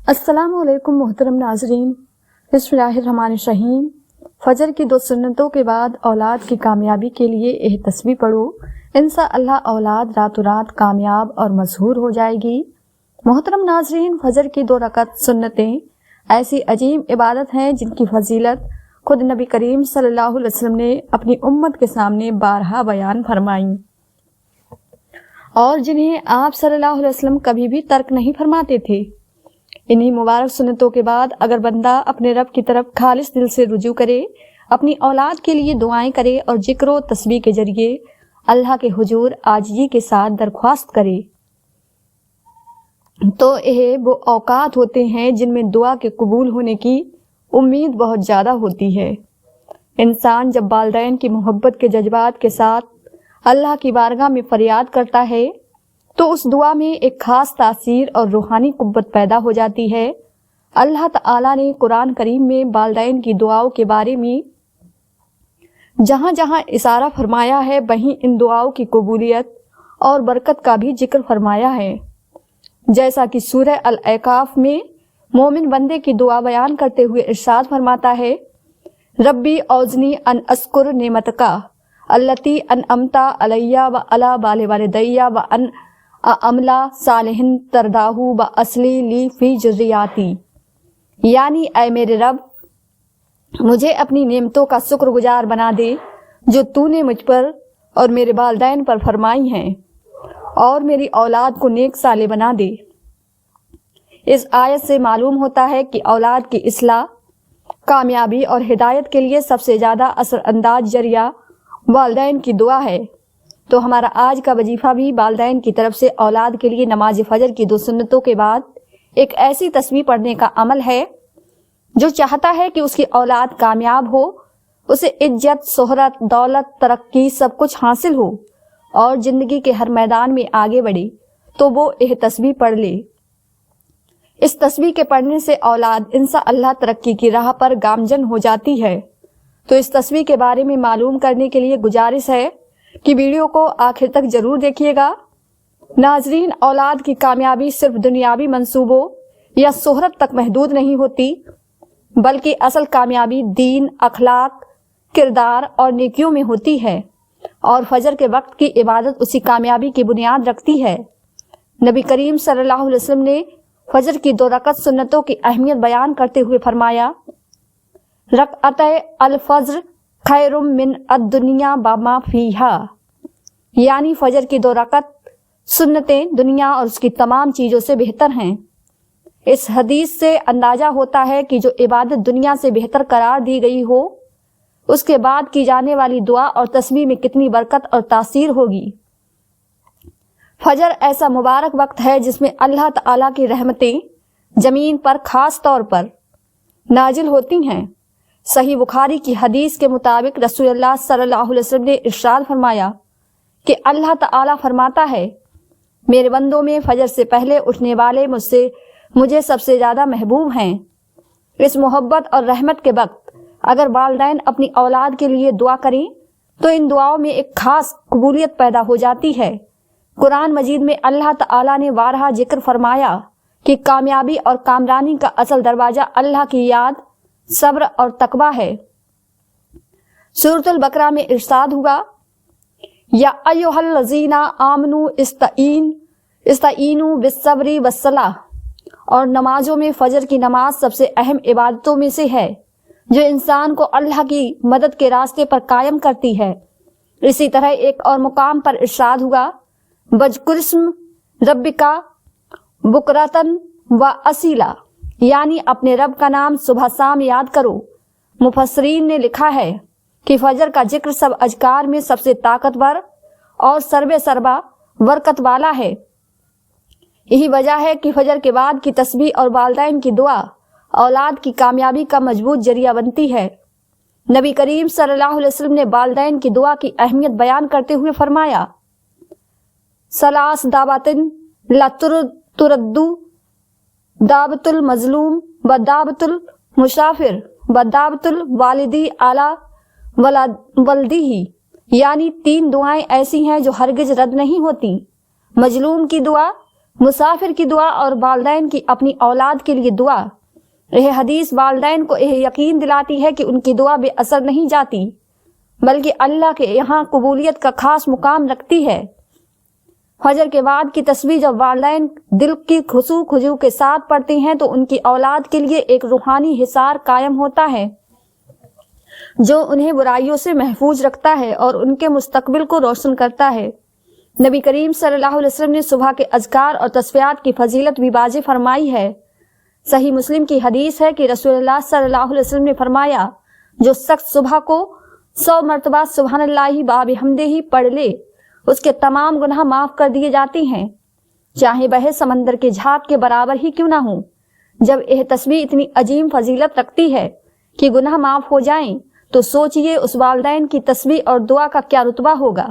السلام علیکم محترم ناظرین، بسم اللہ الرحمن الرحیم۔ فجر کی 2 سنتوں کے بعد اولاد کی کامیابی کے لیے یہ تسبیح پڑھو، انشاءاللہ اولاد راتوں رات کامیاب اور مشہور ہو جائے گی۔ محترم ناظرین، فجر کی 2 رکعت سنتیں ایسی عظیم عبادت ہیں جن کی فضیلت خود نبی کریم صلی اللہ علیہ وسلم نے اپنی امت کے سامنے بارہا بیان فرمائیں، اور جنہیں آپ صلی اللہ علیہ وسلم کبھی بھی ترک نہیں فرماتے تھے۔ انہی مبارک سنتوں کے بعد اگر بندہ اپنے رب کی طرف خالص دل سے رجوع کرے، اپنی اولاد کے لیے دعائیں کرے اور ذکر و تسبیح کے ذریعے اللہ کے حضور عاجزی کے ساتھ درخواست کرے، تو یہ وہ اوقات ہوتے ہیں جن میں دعا کے قبول ہونے کی امید بہت زیادہ ہوتی ہے۔ انسان جب والدین کی محبت کے جذبات کے ساتھ اللہ کی بارگاہ میں فریاد کرتا ہے تو اس دعا میں ایک خاص تاثیر اور روحانی قوت پیدا ہو جاتی ہے۔ اللہ تعالیٰ نے قرآن کریم میں والدین کی دعاؤں کے بارے میں جہاں جہاں اشارہ فرمایا ہے، وہیں ان دعاؤں کی قبولیت اور برکت کا بھی ذکر فرمایا ہے، جیسا کہ سورہ الاعراف میں مومن بندے کی دعا بیان کرتے ہوئے ارشاد فرماتا ہے، ربی اوزنی ان اشکر نعمتک التی انعمت علی وعلی والدی وان اعمل صالحا ترضاہ واصلح لی فی ذریتی، یعنی اے میرے رب، مجھے اپنی نعمتوں کا شکر گزار بنا دے جو تو نے مجھ پر اور میرے والدین پر فرمائی ہیں، اور میری اولاد کو نیک صالح بنا دے۔ اس آیت سے معلوم ہوتا ہے کہ اولاد کی اصلاح، کامیابی اور ہدایت کے لیے سب سے زیادہ اثر انداز ذریعہ والدین کی دعا ہے۔ تو ہمارا آج کا وظیفہ بھی والدین کی طرف سے اولاد کے لیے نماز فجر کی 2 سنتوں کے بعد ایک ایسی تسبیح پڑھنے کا عمل ہے جو چاہتا ہے کہ اس کی اولاد کامیاب ہو، اسے عزت، شہرت، دولت، ترقی سب کچھ حاصل ہو اور زندگی کے ہر میدان میں آگے بڑھے، تو وہ یہ تسبیح پڑھ لے۔ اس تسبیح کے پڑھنے سے اولاد انشاءاللہ ترقی کی راہ پر گامزن ہو جاتی ہے۔ تو اس تسبیح کے بارے میں معلوم کرنے کے لیے گزارش ہے کہ ویڈیو کو آخر تک ضرور دیکھیے گا۔ ناظرین، اولاد کی کامیابی صرف دنیاوی منصوبوں یا شہرت تک محدود نہیں ہوتی، بلکہ اصل کامیابی دین، اخلاق، کردار اور نیکیوں میں ہوتی ہے، اور فجر کے وقت کی عبادت اسی کامیابی کی بنیاد رکھتی ہے۔ نبی کریم صلی اللہ علیہ وسلم نے فجر کی 2 رکعت سنتوں کی اہمیت بیان کرتے ہوئے فرمایا، رکعتِ الفجر خیر من الدنیا وما فیہا، یعنی فجر کی 2 رکعت سنتیں دنیا اور اس کی تمام چیزوں سے بہتر ہیں۔ اس حدیث سے اندازہ ہوتا ہے کہ جو عبادت دنیا سے بہتر قرار دی گئی ہو، اس کے بعد کی جانے والی دعا اور تسبیح میں کتنی برکت اور تاثیر ہوگی۔ فجر ایسا مبارک وقت ہے جس میں اللہ تعالیٰ کی رحمتیں زمین پر خاص طور پر نازل ہوتی ہیں۔ صحیح بخاری کی حدیث کے مطابق رسول اللہ صلی اللہ علیہ وسلم نے ارشاد فرمایا کہ اللہ تعالیٰ فرماتا ہے، میرے بندوں میں فجر سے پہلے اٹھنے والے مجھے سب سے زیادہ محبوب ہیں۔ اس محبت اور رحمت کے وقت اگر والدین اپنی اولاد کے لیے دعا کریں تو ان دعاؤں میں ایک خاص قبولیت پیدا ہو جاتی ہے۔ قرآن مجید میں اللہ تعالیٰ نے بارہا ذکر فرمایا کہ کامیابی اور کامرانی کا اصل دروازہ اللہ کی یاد، صبر اور تقویٰ ہے۔ سورۃ البقرہ میں ارشاد ہوا، یا ایھا الذین آمنوا استعینوا بالصبر والصلاۃ، اور نمازوں میں فجر کی نماز سب سے اہم عبادتوں میں سے ہے جو انسان کو اللہ کی مدد کے راستے پر قائم کرتی ہے۔ اسی طرح ایک اور مقام پر ارشاد ہوا، وَاذْکُرِ اسْمَ رَبِّکَ بُکْرَةً وَأَصِیلًا، یعنی اپنے رب کا نام صبح شام یاد کرو۔ مفسرین نے لکھا ہے کہ فجر کا ذکر سب اذکار میں سب سے طاقتور اور سربہ برکت والا ہے۔ یہی وجہ ہے کہ فجر کے بعد کی تسبیح اور والدین کی دعا اولاد کی کامیابی کا مضبوط ذریعہ بنتی ہے۔ نبی کریم صلی اللہ علیہ وسلم نے والدین کی دعا کی اہمیت بیان کرتے ہوئے فرمایا، ثلاث دعوات لا ترد، دعوت المظلوم و دعوت المسافر و دعوت الوالدی علی ولدہ، یعنی 3 دعائیں ایسی ہیں جو ہرگز رد نہیں ہوتی، مظلوم کی دعا، مسافر کی دعا اور والدین کی اپنی اولاد کے لیے دعا۔ یہ حدیث والدین کو یہ یقین دلاتی ہے کہ ان کی دعا بے اثر نہیں جاتی، بلکہ اللہ کے یہاں قبولیت کا خاص مقام رکھتی ہے۔ فجر کے بعد کی تسبیح جب والدین دل کی خضوع کے ساتھ پڑھتے ہیں تو ان کی اولاد کے لیے ایک روحانی حصار قائم ہوتا ہے جو انہیں برائیوں سے محفوظ رکھتا ہے اور ان کے مستقبل کو روشن کرتا ہے۔ نبی کریم صلی اللہ علیہ وسلم نے صبح کے اذکار اور تسبیحات کی فضیلت بھی واضح فرمائی ہے۔ صحیح مسلم کی حدیث ہے کہ رسول اللہ صلی اللہ علیہ وسلم نے فرمایا، جو شخص صبح کو 100 مرتبہ سبحان اللہ وبحمدہ پڑھ لے اس کے تمام گناہ معاف کر دیے جاتے ہیں، چاہے وہ سمندر کے جھاگ کے برابر ہی کیوں نہ ہوں۔ جب یہ تسبیح اتنی عظیم فضیلت رکھتی ہے کہ گناہ معاف ہو جائیں تو سوچئے اس والدین کی تسبیح اور دعا کا کیا رتبہ ہوگا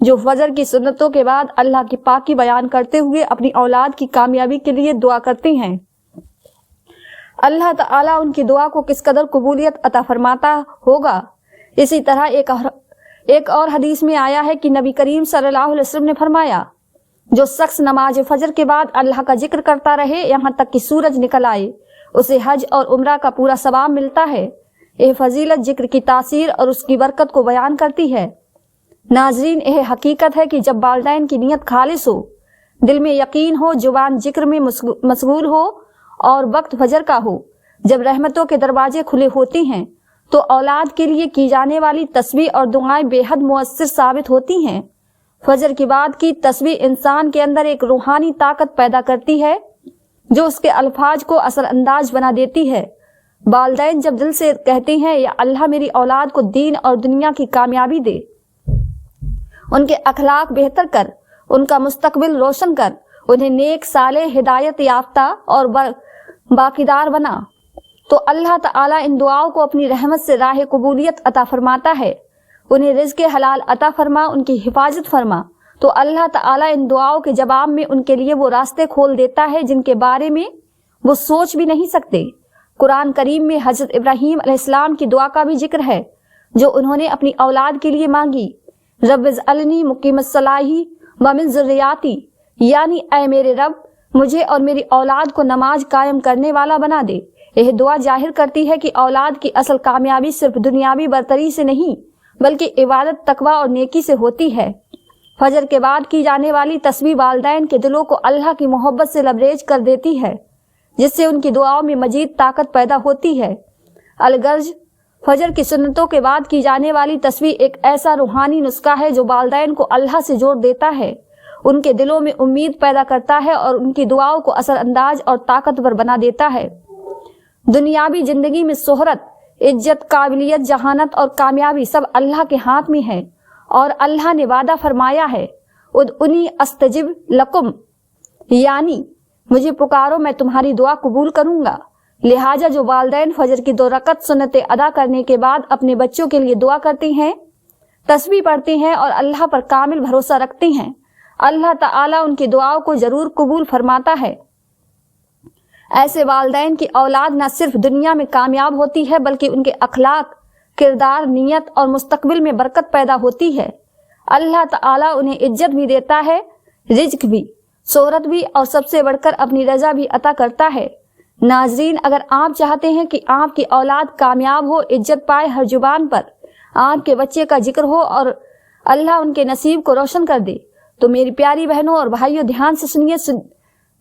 جو فجر کی سنتوں کے بعد اللہ کی پاکی بیان کرتے ہوئے اپنی اولاد کی کامیابی کے لیے دعا کرتے ہیں۔ اللہ تعالیٰ ان کی دعا کو کس قدر قبولیت عطا فرماتا ہوگا۔ اسی طرح ایک اور حدیث میں آیا ہے کہ نبی کریم صلی اللہ علیہ وسلم نے فرمایا، جو شخص نماز فجر کے بعد اللہ کا ذکر کرتا رہے یہاں تک کہ سورج نکل آئے، اسے حج اور عمرہ کا پورا ثواب ملتا ہے۔ یہ فضیلت ذکر کی تاثیر اور اس کی برکت کو بیان کرتی ہے۔ ناظرین، یہ حقیقت ہے کہ جب والدین کی نیت خالص ہو، دل میں یقین ہو، زبان ذکر میں مشغول ہو اور وقت فجر کا ہو، جب رحمتوں کے دروازے کھلے ہوتے ہیں تو اولاد کے لیے کی جانے والی تسبیح اور دعائیں بے حد مؤثر ثابت ہوتی ہیں۔ فجر کی بعد کی تسبیح انسان کے اندر ایک روحانی طاقت پیدا کرتی ہے جو اس کے الفاظ کو اثر انداز بنا دیتی ہے۔ والدین جب دل سے کہتے ہیں، یا اللہ میری اولاد کو دین اور دنیا کی کامیابی دے، ان کے اخلاق بہتر کر، ان کا مستقبل روشن کر، انہیں نیک صالح ہدایت یافتہ اور باقیدار بنا، تو اللہ تعالیٰ ان دعاؤں کو اپنی رحمت سے راہ قبولیت عطا فرماتا ہے۔ انہیں رزق حلال عطا فرما، ان کی حفاظت فرما، تو اللہ تعالیٰ ان دعاؤں کے جواب میں ان کے لیے وہ راستے کھول دیتا ہے جن کے بارے میں وہ سوچ بھی نہیں سکتے۔ قرآن کریم میں حضرت ابراہیم علیہ السلام کی دعا کا بھی ذکر ہے جو انہوں نے اپنی اولاد کے لیے مانگی، رب اجعلنی مقیم الصلاۃ ومن ذریاتی، یعنی اے میرے رب مجھے اور میری اولاد کو نماز قائم کرنے والا بنا دے۔ یہ دعا ظاہر کرتی ہے کہ اولاد کی اصل کامیابی صرف دنیاوی برتری سے نہیں بلکہ عبادت، تقویٰ اور نیکی سے ہوتی ہے۔ فجر کے بعد کی جانے والی تسبیح والدین کے دلوں کو اللہ کی محبت سے لبریز کر دیتی ہے، جس سے ان کی دعاؤں میں مزید طاقت پیدا ہوتی ہے۔ الغرض فجر کی سنتوں کے بعد کی جانے والی تسبیح ایک ایسا روحانی نسخہ ہے جو والدین کو اللہ سے جوڑ دیتا ہے، ان کے دلوں میں امید پیدا کرتا ہے اور ان کی دعاؤں کو اثر انداز اور طاقتور بنا دیتا ہے۔ دنیاوی زندگی میں شہرت، عزت، قابلیت، ذہانت اور کامیابی سب اللہ کے ہاتھ میں ہے، اور اللہ نے وعدہ فرمایا ہے، ادعونی استجب لکم، یعنی مجھے پکارو میں تمہاری دعا قبول کروں گا۔ لہٰذا جو والدین فجر کی 2 رکعت سنتیں ادا کرنے کے بعد اپنے بچوں کے لیے دعا کرتے ہیں، تسبیح پڑھتے ہیں اور اللہ پر کامل بھروسہ رکھتے ہیں، اللہ تعالیٰ ان کی دعاؤں کو ضرور قبول فرماتا ہے۔ ایسے والدین کی اولاد نہ صرف دنیا میں کامیاب ہوتی ہے بلکہ ان کے اخلاق، کردار، نیت اور مستقبل میں برکت پیدا ہوتی ہے۔ اللہ تعالیٰ انہیں عزت بھی دیتا ہے، رزق بھی، شہرت بھی، اور سب سے بڑھ کر اپنی رضا بھی عطا کرتا ہے۔ ناظرین، اگر آپ چاہتے ہیں کہ آپ کی اولاد کامیاب ہو، عزت پائے، ہر زبان پر آپ کے بچے کا ذکر ہو اور اللہ ان کے نصیب کو روشن کر دے، تو میری پیاری بہنوں اور بھائیوں دھیان سے سنیے۔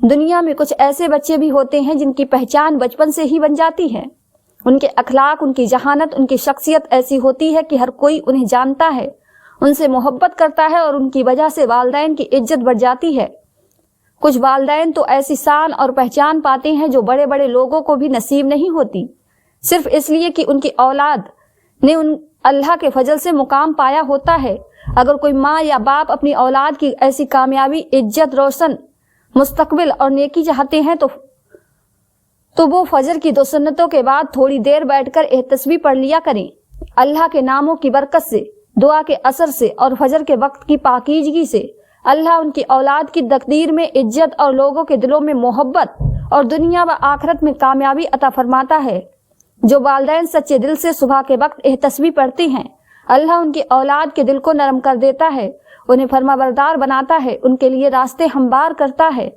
دنیا میں کچھ ایسے بچے بھی ہوتے ہیں جن کی پہچان بچپن سے ہی بن جاتی ہے۔ ان کے اخلاق، ان کی ذہانت، ان کی شخصیت ایسی ہوتی ہے کہ ہر کوئی انہیں جانتا ہے، ان سے محبت کرتا ہے اور ان کی وجہ سے والدین کی عزت بڑھ جاتی ہے۔ کچھ والدین تو ایسی شان اور پہچان پاتے ہیں جو بڑے بڑے لوگوں کو بھی نصیب نہیں ہوتی، صرف اس لیے کہ ان کی اولاد نے اللہ کے فضل سے مقام پایا ہوتا ہے۔ اگر کوئی ماں یا باپ اپنی اولاد کی ایسی کامیابی، عزت، روشن مستقبل اور نیکی چاہتے ہیں تو وہ فجر کی 2 سنتوں کے بعد تھوڑی دیر بیٹھ کر یہ تسبیح پڑھ لیا کریں۔ اللہ کے ناموں کی برکت سے، دعا کے اثر سے اور فجر کے وقت کی پاکیزگی سے اللہ ان کی اولاد کی تقدیر میں عزت اور لوگوں کے دلوں میں محبت اور دنیا و آخرت میں کامیابی عطا فرماتا ہے۔ جو والدین سچے دل سے صبح کے وقت یہ تسبیح پڑھتے ہیں، اللہ ان کی اولاد کے دل کو نرم کر دیتا ہے، انہیں فرما بردار بناتا ہے، ان کے لیے راستے ہموار کرتا ہے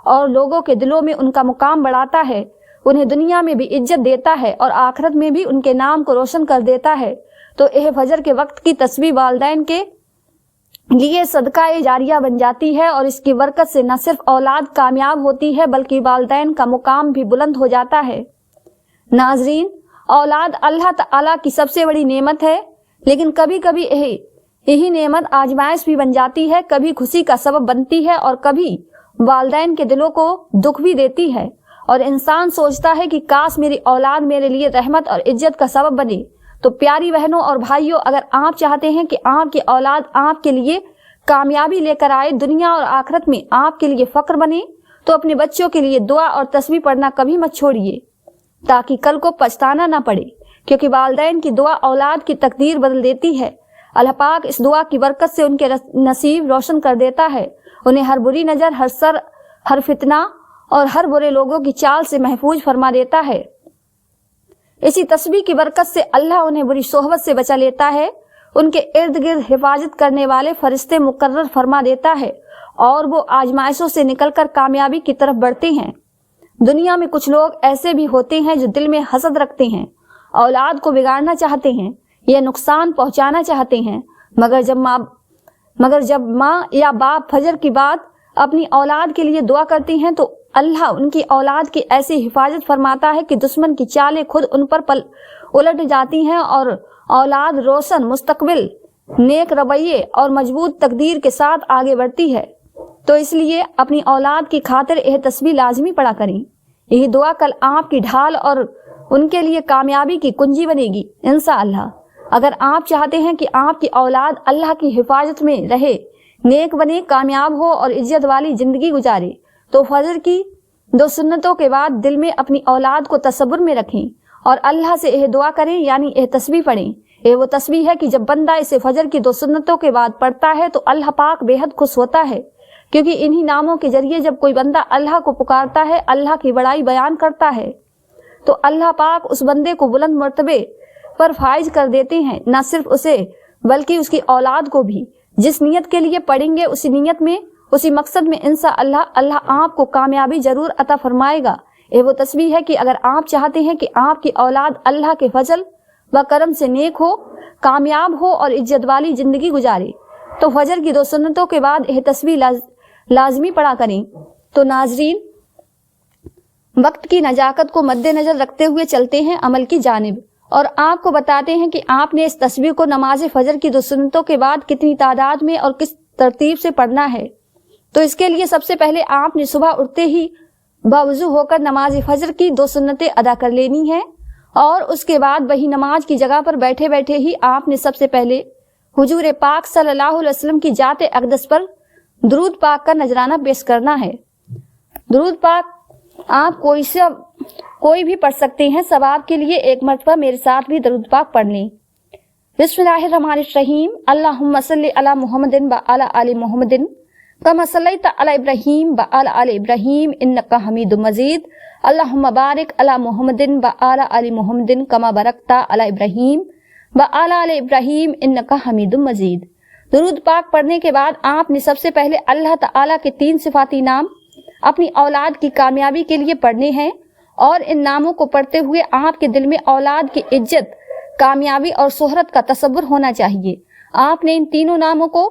اور لوگوں کے دلوں میں ان کا مقام بڑھاتا ہے، انہیں دنیا میں بھی عزت دیتا ہے اور آخرت میں بھی ان کے نام کو روشن کر دیتا ہے۔ تو یہ فجر کے وقت کی تسبیح والدین کے لیے صدقہ جاریہ بن جاتی ہے، اور اس کی برکت سے نہ صرف اولاد کامیاب ہوتی ہے بلکہ والدین کا مقام بھی بلند ہو جاتا ہے۔ ناظرین، اولاد اللہ تعالیٰ کی سب سے بڑی نعمت ہے، لیکن کبھی کبھی یہی نعمت آزمائش بھی بن جاتی ہے، کبھی خوشی کا سبب بنتی ہے اور کبھی والدین کے دلوں کو دکھ بھی دیتی ہے، اور انسان سوچتا ہے کہ کاش میری اولاد میرے لیے رحمت اور عزت کا سبب بنے۔ تو پیاری بہنوں اور بھائیوں، اگر آپ چاہتے ہیں کہ آپ کی اولاد آپ کے لیے کامیابی لے کر آئے، دنیا اور آخرت میں آپ کے لیے فخر بنے، تو اپنے بچوں کے لیے دعا اور تسبیح پڑھنا کبھی مت چھوڑیے، تاکہ کل کو پچھتانا نہ پڑے، کیونکہ والدین کی دعا اولاد کی تقدیر بدل دیتی ہے۔ اللہ پاک اس دعا کی برکت سے ان کے نصیب روشن کر دیتا ہے، انہیں ہر بری نظر، ہر فتنہ اور ہر برے لوگوں کی چال سے محفوظ فرما دیتا ہے۔ اسی تسبیح کی برکت سے اللہ انہیں بری صحبت سے بچا لیتا ہے، ان کے ارد گرد حفاظت کرنے والے فرشتے مقرر فرما دیتا ہے، اور وہ آزمائشوں سے نکل کر کامیابی کی طرف بڑھتے ہیں۔ دنیا میں کچھ لوگ ایسے بھی ہوتے ہیں جو دل میں حسد رکھتے ہیں، اولاد کو بگاڑنا چاہتے ہیں یا نقصان پہنچانا چاہتے ہیں، مگر جب ماں یا باپ فجر کی بعد اپنی اولاد کے لیے دعا کرتے ہیں تو اللہ ان کی اولاد کی ایسی حفاظت فرماتا ہے کہ دشمن کی چالیں خود ان پر الٹ جاتی ہیں، اور اولاد روشن مستقبل، نیک رویے اور مضبوط تقدیر کے ساتھ آگے بڑھتی ہے۔ تو اس لیے اپنی اولاد کی خاطر یہ تسبیح لازمی پڑھا کریں، یہی دعا کل آپ کی ڈھال اور ان کے لیے کامیابی کی کنجی بنے گی انشاءاللہ۔ اگر آپ چاہتے ہیں کہ آپ کی اولاد اللہ کی حفاظت میں رہے، نیک بنے، کامیاب ہو اور عزت والی زندگی گزارے، تو فجر کی 2 سنتوں کے بعد دل میں اپنی اولاد کو تصور میں رکھیں اور اللہ سے یہ دعا کریں، یعنی یہ تسبیح پڑھیں۔ یہ وہ تسبیح ہے کہ جب بندہ اسے فجر کی 2 سنتوں کے بعد پڑھتا ہے تو اللہ پاک بے حد خوش ہوتا ہے، کیونکہ انہی ناموں کے ذریعے جب کوئی بندہ اللہ کو پکارتا ہے، اللہ کی بڑائی بیان کرتا ہے، تو اللہ پاک اس بندے کو بلند مرتبے پر فائز کر دیتے ہیں، نہ صرف اسے بلکہ اس کی اولاد کو بھی۔ جس نیت کے لیے پڑھیں گے اسی نیت میں، اسی مقصد میں انشاءاللہ اللہ آپ کو کامیابی ضرور عطا فرمائے گا۔ یہ وہ تسبیح ہے کہ اگر آپ چاہتے ہیں کہ آپ کی اولاد اللہ کے فضل و کرم سے نیک ہو، کامیاب ہو اور عزت والی زندگی گزارے، تو فجر کی 2 سنتوں کے بعد یہ تسبیح لازمی پڑھا کریں۔ تو ناظرین، وقت کی نزاکت کو مد نظر رکھتے ہوئے چلتے ہیں عمل کی جانب، اور آپ کو بتاتے ہیں کہ آپ نے اس تسبیح کو نماز فجر کی 2 سنتوں کے بعد کتنی تعداد میں اور کس ترتیب سے پڑھنا ہے۔ تو اس کے لیے سب سے پہلے آپ نے صبح اٹھتے ہی باوضو ہو کر نماز فجر کی 2 سنتیں ادا کر لینی ہے، اور اس کے بعد وہی نماز کی جگہ پر بیٹھے بیٹھے ہی آپ نے سب سے پہلے حضور پاک صلی اللہ علیہ وسلم کی ذات اقدس پر درود پاک کا نذرانہ پیش کرنا ہے۔ درود پاک آپ کوئی بھی پڑھ سکتے ہیں، ثواب کے لیے ایک مرتبہ میرے ساتھ بھی درود پاک پڑھ لیں۔ بسم اللہ الرحمن الرحیم، اللہم صلی علی محمد وعلی آل محمد کما صلیت علی ابراہیم وعلی آل ابراہیم انک حمید مجید، اللہم بارک علی محمد وعلی آل محمد کما بارکت علی ابراہیم وعلی آل ابراہیم انک حمید مجید۔ درود پاک پڑھنے کے بعد آپ نے سب سے پہلے اللہ تعالیٰ کے 3 صفاتی نام اپنی اولاد کی کامیابی کے لیے پڑھنے ہیں، اور ان ناموں کو پڑھتے ہوئے آپ کے دل میں اولاد کی عزت، کامیابی اور شہرت کا تصور ہونا چاہیے۔ آپ نے ان تینوں ناموں کو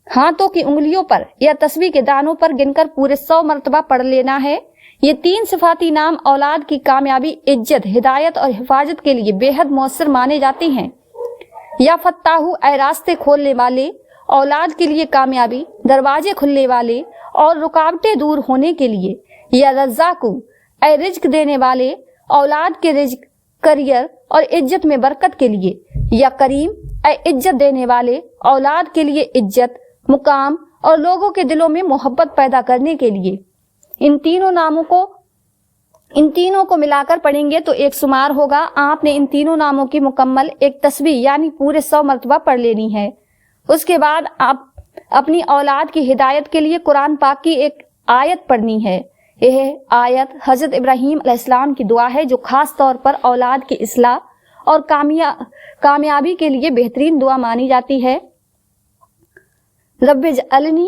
ہاتھوں کی انگلیوں پر یا تسبیح کے دانوں پر گن کر پورے 100 مرتبہ پڑھ لینا ہے۔ یہ 3 صفاتی نام اولاد کی کامیابی، عزت، ہدایت اور حفاظت کے لیے بے حد مؤثر مانے جاتے ہیں۔ یا فتاحو، اے راستے کھولنے والے، اولاد کے لیے کامیابی، دروازے کھلنے والے اور رکاوٹیں دور ہونے کے لیے۔ یا رزاقو، اے رزق دینے والے، اولاد کے رزق، کریئر اور عزت میں برکت کے لیے۔ یا کریم، اے عزت دینے والے، اولاد کے لیے عزت، مقام اور لوگوں کے دلوں میں محبت پیدا کرنے کے لیے۔ ان تینوں کو ملا کر پڑھیں گے تو ایک شمار ہوگا۔ آپ نے ان تینوں ناموں کی مکمل ایک تسبیح یعنی پورے 100 مرتبہ پڑھ لینی ہے۔ اس کے بعد آپ اپنی اولاد کی ہدایت کے لیے قرآن پاک کی ایک آیت پڑھنی ہے۔ یہ آیت حضرت ابراہیم علیہ السلام کی دعا ہے، جو خاص طور پر اولاد کی اصلاح اور کامیابی کے لیے بہترین دعا مانی جاتی ہے۔ رب اجعلنی